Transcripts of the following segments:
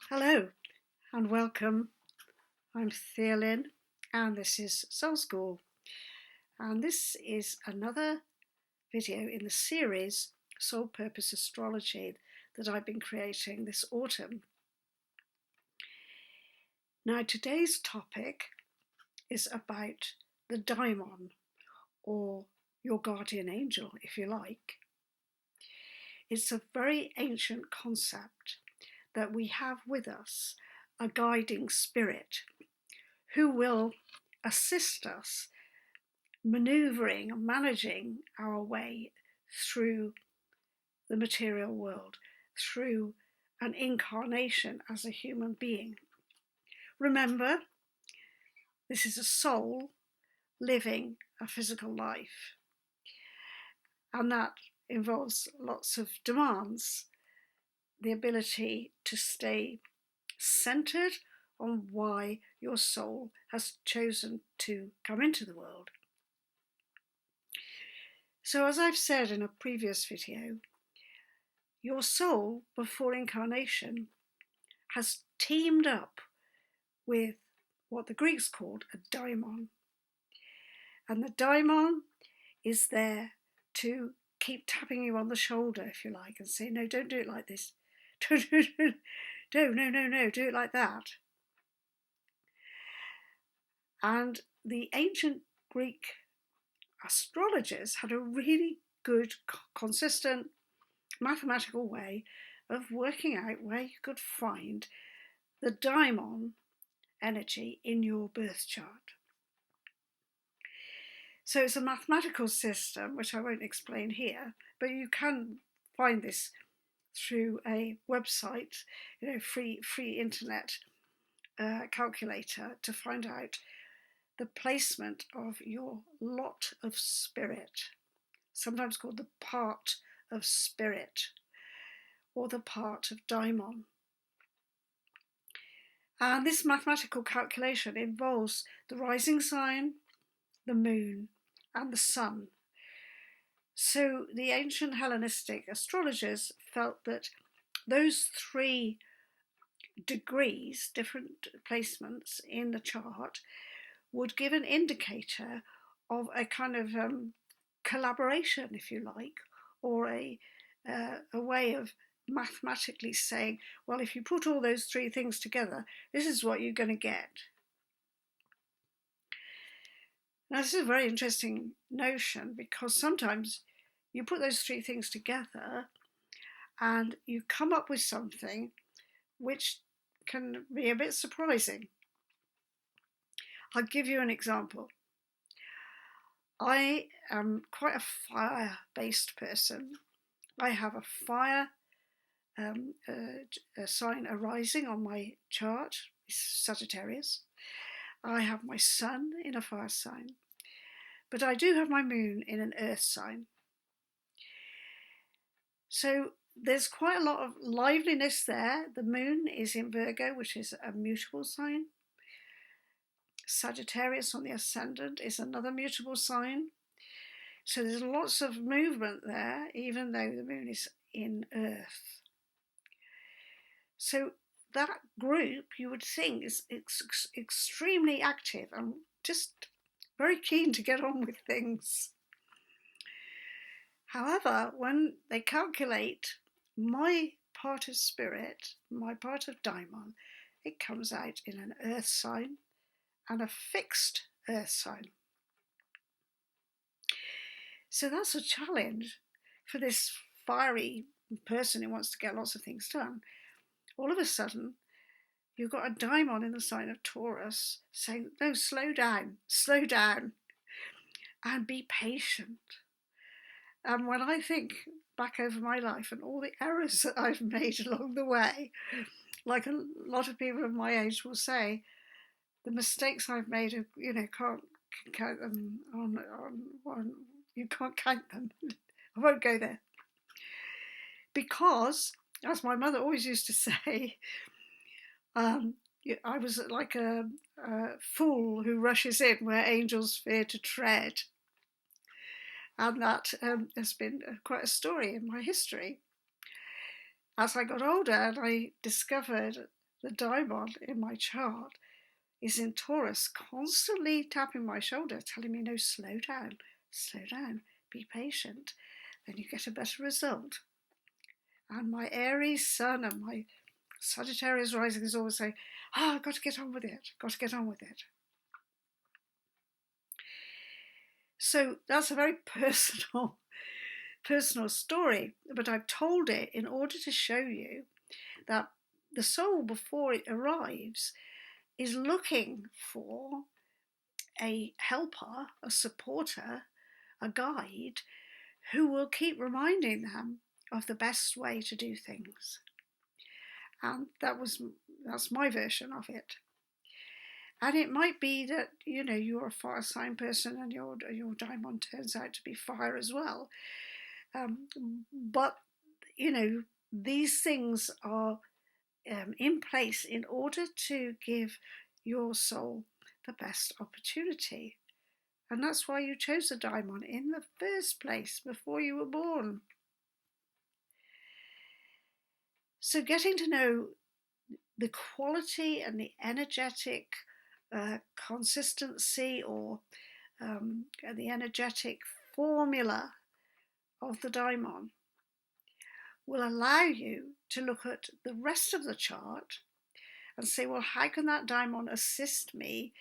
Hello and welcome. I'm Theolyn and this is SoulSchool, and this is another video in the series Soul Purpose Astrology that I've been creating this autumn. Now today's topic is about the Daimon, or your guardian angel if you like. It's a very ancient concept that we have with us a guiding spirit who will assist us maneuvering and managing our way through the material world, through an incarnation as a human being. Remember, this is a soul living a physical life, and that involves lots of demands. The ability to stay centered on why your soul has chosen to come into the world. So as I've said in a previous video, your soul before incarnation has teamed up with what the Greeks called a daimon. And the daimon is there to keep tapping you on the shoulder, if you like, and say, no, don't do it like this. No, do it like that. And the ancient Greek astrologers had a really good, consistent, mathematical way of working out where you could find the daimon energy in your birth chart. So it's a mathematical system, which I won't explain here, but you can find this through a website, free internet calculator to find out the placement of your lot of spirit, sometimes called the part of spirit or the part of daimon. And this mathematical calculation involves the rising sign, the moon, and the sun. So the ancient Hellenistic astrologers felt that those three degrees, different placements in the chart, would give an indicator of a kind of collaboration, if you like, or a way of mathematically saying, well, if you put all those three things together, this is what you're going to get. Now, this is a very interesting notion because sometimes you put those three things together and you come up with something which can be a bit surprising. I'll give you an example. I am quite a fire-based person. I have a fire a sign arising on my chart, Sagittarius. I have my sun in a fire sign, but I do have my moon in an earth sign. So there's quite a lot of liveliness there. The moon is in Virgo, which is a mutable sign. Sagittarius on the ascendant is another mutable sign. So there's lots of movement there, even though the moon is in earth. So that group, you would think, is extremely active and just very keen to get on with things. However, when they calculate my part of spirit, my part of daimon, it comes out in an earth sign and a fixed earth sign. So that's a challenge for this fiery person who wants to get lots of things done. All of a sudden, you've got a daimon in the sign of Taurus saying, no, slow down, and be patient. And when I think back over my life and all the errors that I've made along the way, like a lot of people of my age will say, the mistakes I've made, can't count them on one. You can't count them. I won't go there. Because, as my mother always used to say, I was like a fool who rushes in where angels fear to tread. And that has been quite a story in my history. As I got older and I discovered the Daimon in my chart is in Taurus, constantly tapping my shoulder, telling me, no, slow down, be patient, then you get a better result. And my Aries sun and my Sagittarius rising is always saying, I've got to get on with it, So that's a very personal story, but I've told it in order to show you that the soul, before it arrives, is looking for a helper, a supporter, a guide who will keep reminding them of the best way to do things. And that's my version of it. And it might be that, you're a fire sign person and your Daimon turns out to be fire as well. But, these things are in place in order to give your soul the best opportunity. And that's why you chose a Daimon in the first place, before you were born. So getting to know the quality and the energetic consistency or the energetic formula of the Daimon will allow you to look at the rest of the chart and say, well, how can that Daimon assist me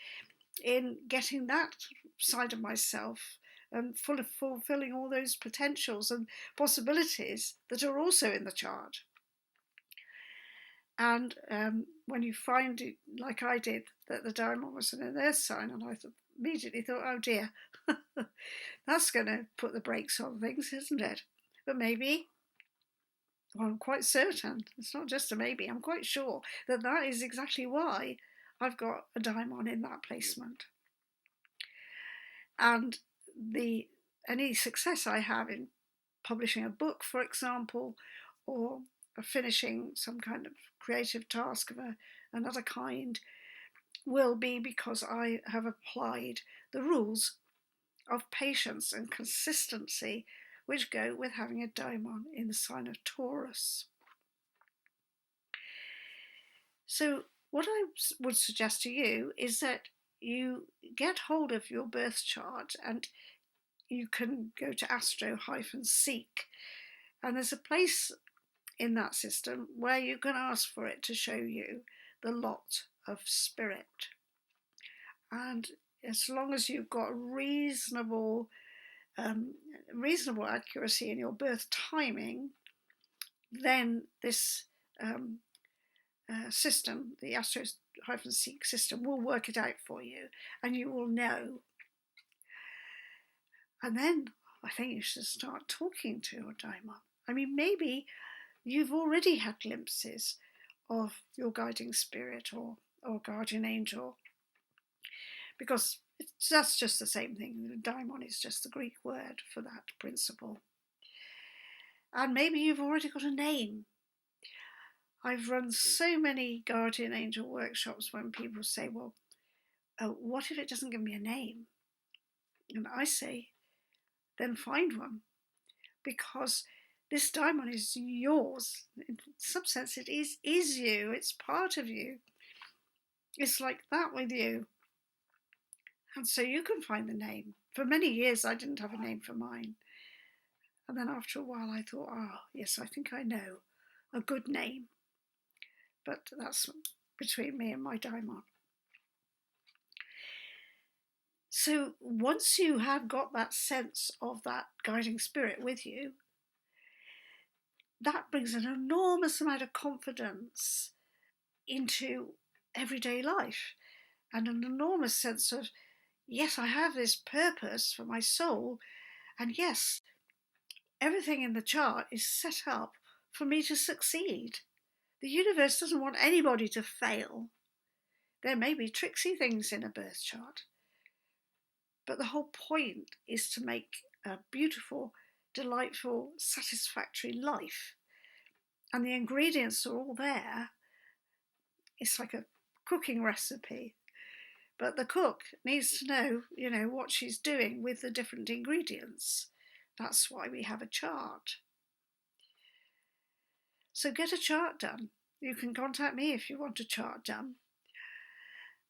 in getting that side of myself and fulfilling all those potentials and possibilities that are also in the chart. And when you find, like I did, that the Daimon was in an earth sign, and I immediately thought, oh dear, that's going to put the brakes on things, isn't it? But maybe, well, I'm quite certain, it's not just a maybe, I'm quite sure that that is exactly why I've got a Daimon in that placement. And any success I have in publishing a book, for example, or finishing some kind of creative task of another kind, will be because I have applied the rules of patience and consistency which go with having a Daimon in the sign of Taurus. So what I would suggest to you is that you get hold of your birth chart, and you can go to Astro-Seek, and there's a place in that system where you can ask for it to show you the lot of spirit. And as long as you've got reasonable accuracy in your birth timing, then this system, the Astro-Seek system, will work it out for you, and you will know. And then I think you should start talking to your Daimon. I mean, maybe you've already had glimpses of your guiding spirit or guardian angel, because that's just the same thing. The Daimon is just the Greek word for that principle. And maybe you've already got a name. I've run so many guardian angel workshops when people say, well, what if it doesn't give me a name? And I say, then find one, because this Daimon is yours. In some sense, it is you. It's part of you. It's like that with you. And so you can find the name. For many years, I didn't have a name for mine. And then after a while, I thought, yes, I think I know a good name. But that's between me and my Daimon. So once you have got that sense of that guiding spirit with you, that brings an enormous amount of confidence into everyday life, and an enormous sense of, yes, I have this purpose for my soul, and yes, everything in the chart is set up for me to succeed. The universe doesn't want anybody to fail. There may be tricksy things in a birth chart, but the whole point is to make a beautiful, delightful, satisfactory life. And the ingredients are all there. It's like a cooking recipe. But the cook needs to know, what she's doing with the different ingredients. That's why we have a chart. So get a chart done. you can contact me if you want a chart done,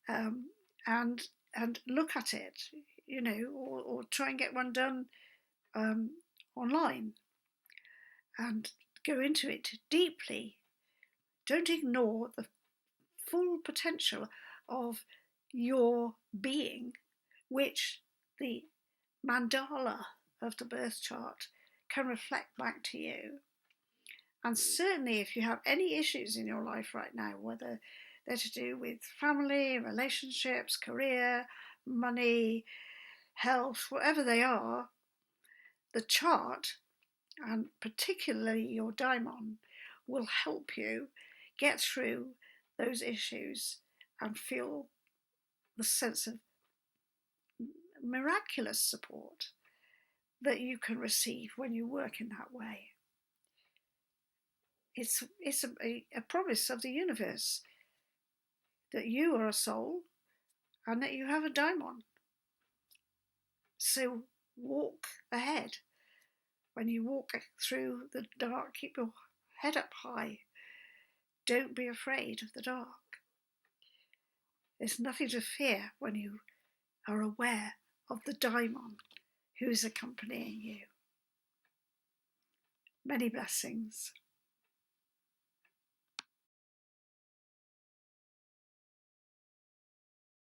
and look at it, or try and get one done online and go into it deeply. Don't ignore the full potential of your being, which the mandala of the birth chart can reflect back to you. And certainly if you have any issues in your life right now, whether they're to do with family, relationships, career, money, health, whatever they are, the chart, and particularly your Daimon, will help you get through those issues and feel the sense of miraculous support that you can receive when you work in that way. It's a promise of the universe that you are a soul and that you have a Daimon. So walk ahead. When you walk through the dark, keep your head up high. Don't be afraid of the dark. There's nothing to fear when you are aware of the Daimon who is accompanying you. Many blessings.